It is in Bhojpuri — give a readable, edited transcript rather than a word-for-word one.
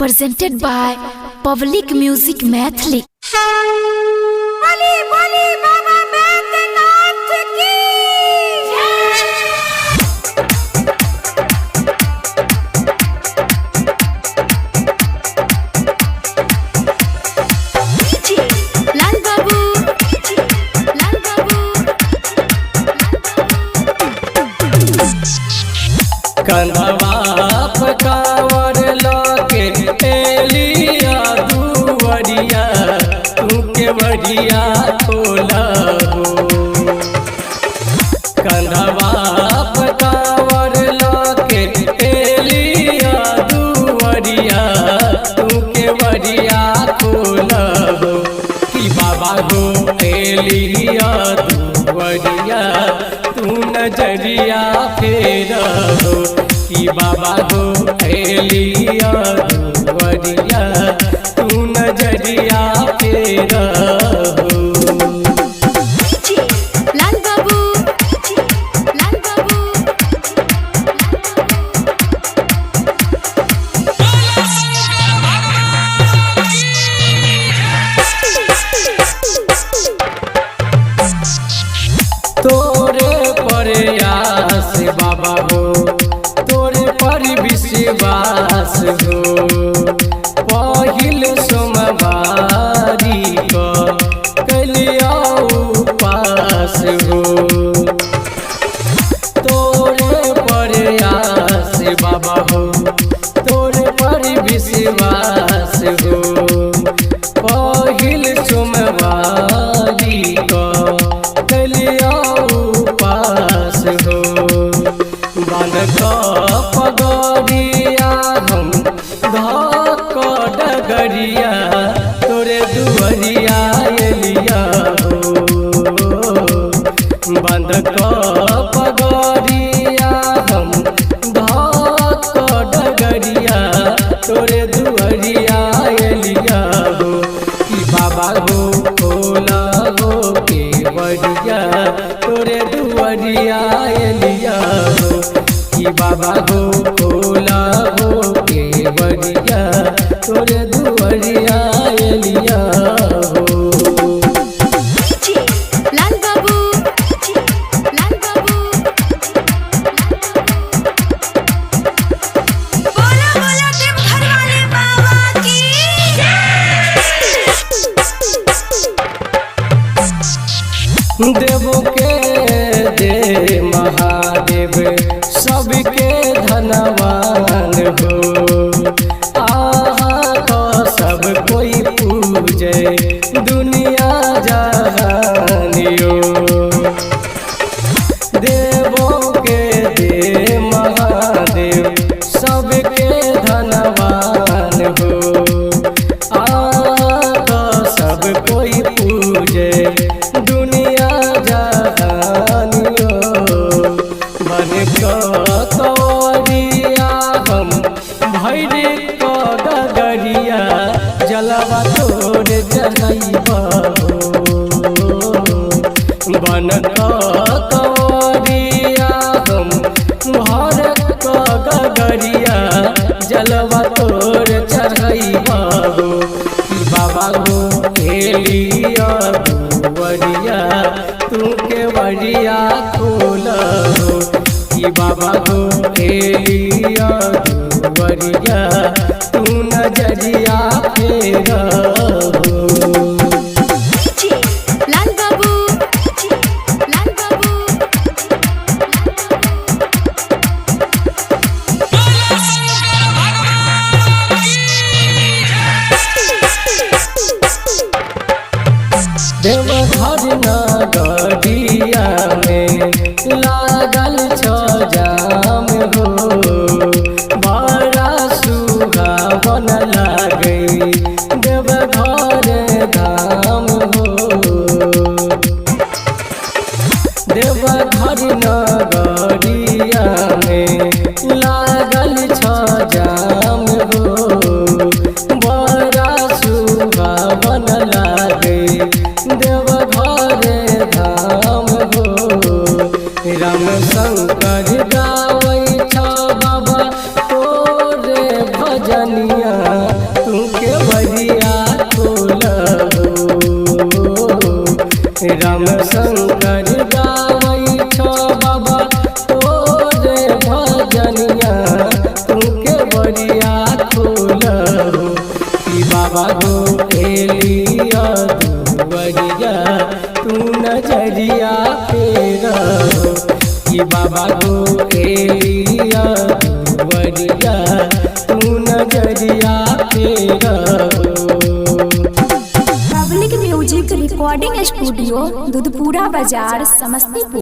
presented by Public Music Mathli. बोली बोली बाबा बैद्यनाथ की जय। लाल बाबू, लाल बाबू, कंधवा पकावर लके एलिया दुवरिया तू के बढ़िया खोला हो। कंधवा पकावर लके एलिया दुवरिया तू के बढ़िया खोला हो। कि बाबा हो एलिया दुवरिया तू नजरिया फेरा हो। कि बाबा हो एलिया दुवरिया तू नजरिया फेरा हो। जय। लाल बाबू, लाल बाबू, तोरे पर आस बाबा हो, तोरे पर विश्वास हो। पहिल सोमवारी को कलिया उपास हो। तोरे पर आस बाबा हो, तोरे पर विश्वास हो। पहिल सोमवारी को कलिया उपास हो। बन पगड़िया हम धक डगरिया तोरे दुवरिया एलिया हो। बंद पगड़िया हम धक डगरिया तोरे दुवरिया एलिया हो। कि बाबा हो खोला हो के बढ़िया तोरे दुवरिया एलिया हो। कि बाबा हो खोला हो के बढ़िया तोरे दुवरिया एलिया हो। जय। लाल बाबू, लाल बाबू, बोला बोला देवघर वाले बाबा की देवो के दे महादेव सबके धनवान हो। आहा तो सब कोई पूजे दुनिया जहानियो। देवो के दे महादेव सबके धनवान हो। आहा तो सब कोई पूजे दुनिया जहानियो। बन कतरिया हम भैर गगरिया जलवा तोर जलैबा हो। बन कतरिया हम भर गगरिया जलवा तोर चढ़ैबा हो। कि बाबा हो एलिया दुवरिया तू के बढ़िया खोला हो। कि बाबा हो एलिया दुवरिया तू नजरिया फेरा हो। जय। लाल बाबू, लाल बाबू, देवघर नगरिया में लागल छ जाम हो। बड़ा सुहावन लागे देवघर धाम हो। देवघर नगरिया में लागल छ जाम हो। बड़ा सुहावन लागे देवघर धाम हो। राम शंकर गावै छ बाबा तोरे भजनिया श्याम शंकर गावै छो बाबा तोरे भजनिया तुके बड़िया खोलहो कि बाबा गो एलिया दुवरिया तू नजरिया फेरहो कि बाबा गो एलिया दुवरिया तू नजरिया फेरहो। Public music recording studio Dudhpura बाजार समस्तीपुर।